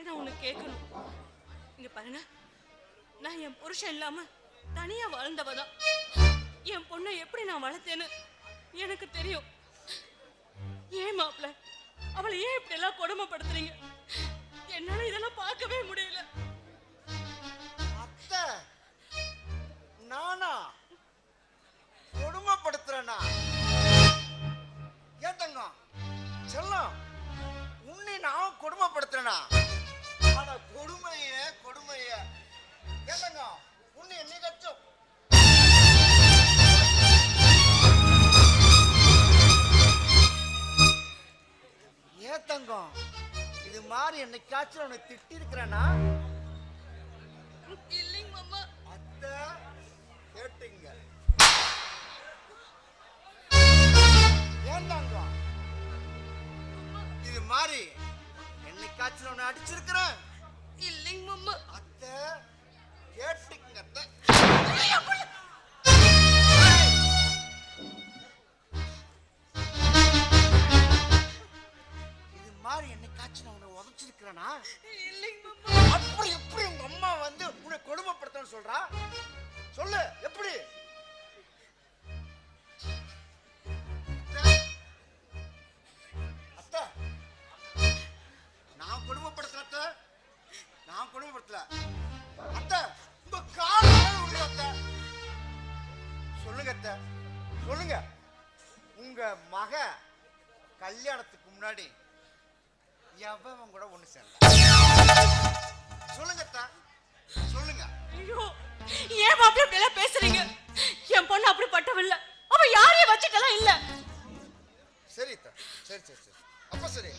உங்ககிட்ட நான் ஒண்ணு கேட்கணும். இங்க பாருங்க, நான் என் புருஷன் இல்லாம தனியா வாழ்ந்தவதான். என் பொண்ணை எப்படி நான் வளர்த்தேன்னு எனக்கு தெரியும். ஏன் மாப்பிள்ள அவளை ஏன் இப்படி எல்லாம் கொடுமைப்படுத்துறீங்க? என்னால இதெல்லாம் பார்க்கவே முடியல. அத்தை, நானா கொடுமைப்படுத்துறேனா? ஏன் தங்கம் செல்லம், உன்னை நான் கொடுமைப்படுத்துறேனா? ஆனா கொடுமையே கொடுமையே. ஏன் தங்கம் உன்னை என்னைக்காச்சும் ஏன் தங்கம் இது மாதிரி என்னைக்காச்சும் உன்னை திட்டி இருக்கிறேனா? இல்லைங்க மாமா. அத்தை கேட்டுங்க. ஏன் தங்கம் இது மாதிரி என்னைக்காச்சும் உன்னை அடிச்சிருக்கிறேன்? இல்லைங்க மாமா. அத்தை கேட்டுங்க. அத்தை இது மாதிரி என்னைக்காச்சும் நான் உன்னை உதச்சிருக்கிறேனா? இல்லைங்க மாமா. அப்படி எப்படி உங்க அம்மா வந்து உன்னை கொடுமைப்படுத்தன்னு சொல்றா? சொல்லு எப்படி? அத்தை நான் கொடுமைப்படுத்தல. அத்தை நான் கொடுமைப்படுத்தல. அத்தை உங்க கால விடுங்க. அத்தை சொல்லுங்க. அத்தை சொல்லுங்க, உங்க மக கல்யாணத்துக்கு முன்னாடி எவன் கூட ஒண்ணு சேர்ந்த? சொல்லுங்க அத்தை சொல்லுங்க. ஐயோ, ஏன் மாப்பிள்ள இப்படி எல்லாம் பேசுறீங்க? என் பொண்ணு அப்படிப்பட்டவல்ல. அவ யாரையும் வச்சுக்கலாம் இல்ல. சரி அத்தை, சரி சரி சரி, அப்ப சரி.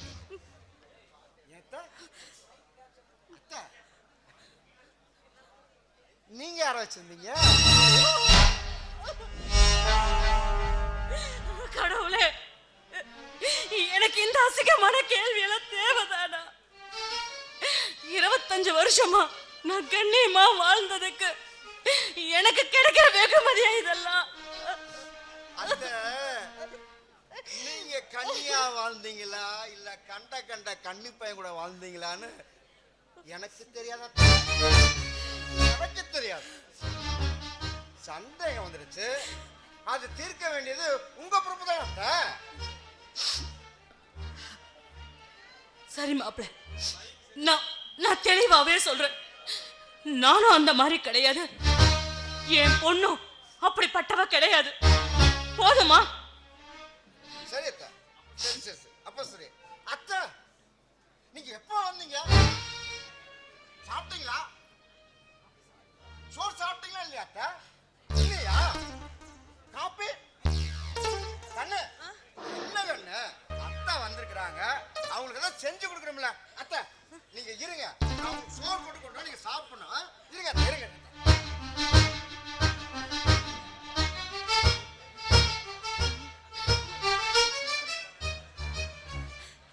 அத்தை அத்தை நீங்க யார வச்சிருந்தீங்க? கடவுளே, எனக்கு இந்த அசிங்கமான கேள்வி எல்லாம் தேவைதானா? 25 வருஷமா நான் கண்ணியமா வாழ்ந்ததுக்கு எனக்கு கிடைக்கிற வெகுமதியா இதெல்லாம்? அத்தை நீங்க கன்னியா வாழ்ந்தீங்களா இல்ல கண்ட கண்ட கன்னி பையன் கூட வாழ்ந்தீங்களான்னு எனக்கு தெரியாத. எனக்கு தெரியாது. சந்தேகம் வந்துருச்சு. அது தீர்க்க வேண்டியது உங்க பொறுப்பு தான் அத்தை. சரி மாப்பிள்ள, நான் தெளிவாவே சொல்றேன். நானும் அந்த மாதிரி கிடையாது. என் பொண்ணும் அப்படிப்பட்டவ கிடையாது. போதுமா? சரி அத்தை, சரி சரி சரி, அப்ப சரி. அத்தை நீங்க எப்போ வந்தீங்க? சாப்பிட்டீங்களா? சோறு சாப்பிட்டீங்களா இல்லையா அத்தை? இல்லையா? காப்பி கண்ணு என்ன கண்ணு? அத்தை வந்திருக்கிறாங்க, அவங்களுக்கு ஏதாவது செஞ்சு கொடுக்கணும்ல. அத்தை நீங்க இருங்க, அவங்க சோறு போட்டு கொண்டு நீங்க சாப்பிடணும். இருங்க அத்தை, இருங்க.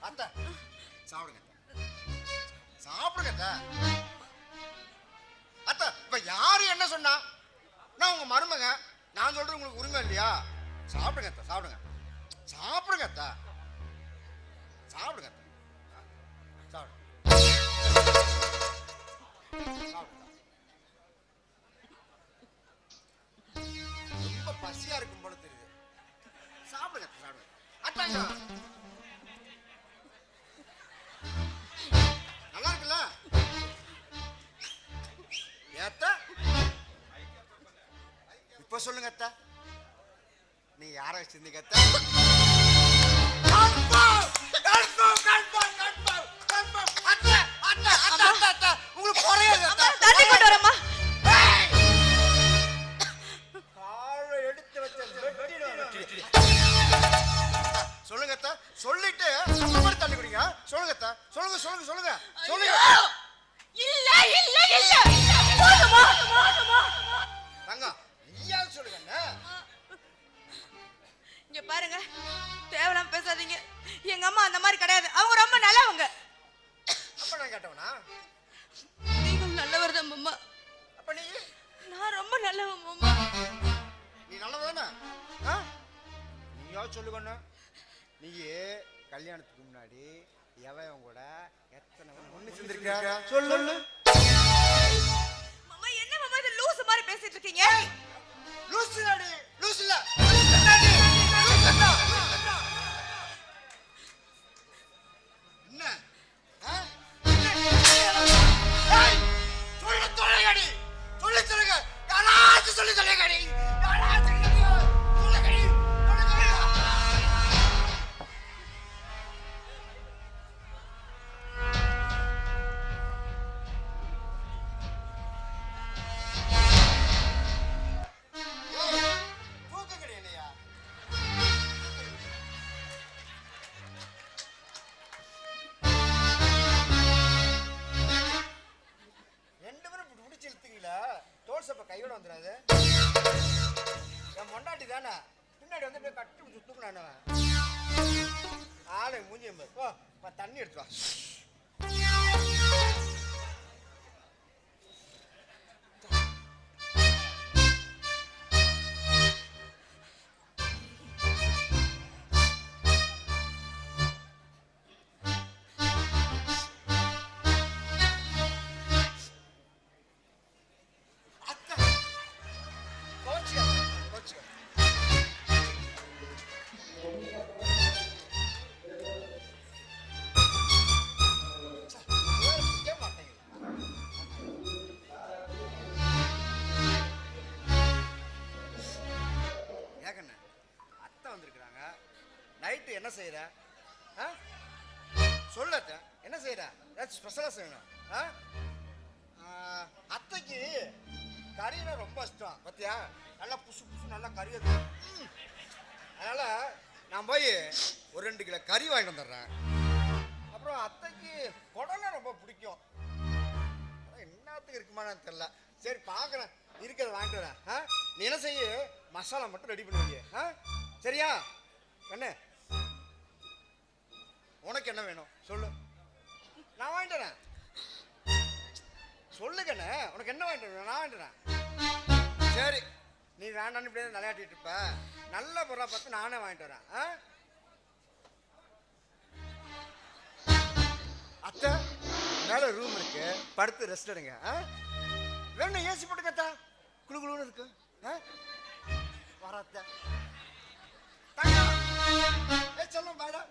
அத்தை சாப்பிடுங்க. சாப்பிடுங்க அத்தை. அத்தை இப்ப யாரு என்ன சொன்னா? நான் உங்க மருமக, நான் சொல்றது உங்களுக்கு உரிமை இல்லையா? சாப்பிடுங்க அத்தை, சாப்பிடுங்க. சாப்பிடுங்க அத்தை, சாப்பிடுங்க அத்தை. சாப்பிடுங்க. ரொம்ப பசியா இருக்கும் போல தெரியுது. சாப்பிடுங்க அத்தை, சாப்பிடுங்க. அத்தாங்க நல்லா இருக்குல்ல? ஏத்த இப்ப சொல்லுங்க அத்தை, நீ யார வச்சிருந்தீங்க அத்தை? உங்களுக்கு குறையாது அத்தை. தண்ணி கொண்டு வரமா? காலை எடுத்து வச்ச சொல்லுங்க அத்தை, சொல்லிட்டு அப்புறமா தண்ணி குடிங்க. சொல்லுங்க அத்தை, சொல்லுங்க சொல்லுங்க சொல்லுங்க சொல்லுங்க. இல்ல இல்ல இல்ல, போதுமா? தங்கம் நீயாவது சொல்லுங்க. இங்க பாருங்க, தேவலாம் பேசாதீங்க. எங்க அம்மா அந்த மாதிரி கிடையாது. அவங்க ரொம்ப நல்லவங்க. அப்ப நான் கேட்டவனா? நீங்க நல்லவர் தான் மாமா. அப்ப நீ? நான் ரொம்ப நல்லவன் மாமா. நீ நல்லதானே? நீயாவது சொல்லுங்கண்ணா. நீ கல்யாணத்துக்கு முன்னாடி எவன் கூட எத்தனை ஒண்ணு சேர்ந்திருக்க சொல்லு. மாமா என்ன மாமா இது லூஸ் மாதிரி பேசிட்டு இருக்கீங்க? லூசு நாடி லூசு இல்ல என்ன சொல்லு தொலைகடி சொல்லு சொல்லுங்க யாராச்சும் சொல்லி தொலைகடி யாராச்சும் சொல்லுங்கடி தூக்கங்கடி இல்லையா ரெண்டு பேரும் இப்படி பிடிச்சி இழுத்தீங்களா தோல் சப்ப கையோட வந்துடாது என் மொண்டாட்டி தானே பின்னாடி வந்து அப்படியே கட்டி பிடிச்சி தூக்குனானவன் ஆளை மூஞ்சி ஓ தண்ணி எடுத்து வா அத்தை கோச்சுக்க கோச்சுக்க ஏகண்ண அத்தை வந்திருக்கிறாங்க நைட்டு என்ன செய்யற சொல்லத்த என்ன செய்யற ஏதாச்சும் ஸ்பெஷலாக செய்யணும் அத்தைக்கு கறினா ரொம்ப இஷ்டம் பார்த்தியா நல்லா புசு புசு நல்லா கறி அதனால நான் போய் ஒரு 2 கிலோ கறி வாங்கிட்டு வந்துடுறேன். அப்புறம் அத்தைக்கு குடலாம் ரொம்ப பிடிக்கும். என்னத்துக்கு இருக்குமான்னு தெரியல. சரி பார்க்குறேன் இருக்கிறத வாங்கிட்டு வரேன். நீ என்ன செய்ய மசாலா மட்டும் ரெடி பண்ணுவீங்க சரியா கண்ணு? உனக்கு என்ன வேணும் சொல்லு நான் வாங்கிட்டு வரேன். சொல்லு கண்ணு உனக்கு என்ன வாங்கிட்டு வரேன் நான் வாங்கிட்டு வரேன். சரி நீ வேண்டான்னு இப்படியே விளையாட்டிட்டு இருப்ப நல்ல பொருளா பார்த்து நானே வாங்கிட்டு வரேன். அத்தை மேல ரூம் இருக்கு படுத்து ரெஸ்ட் எடுங்க. வேணும் ஏசி போட்டு கத்தா குளு குளுன்னு இருக்கு வர அத்தை சொல்லும் மேடம்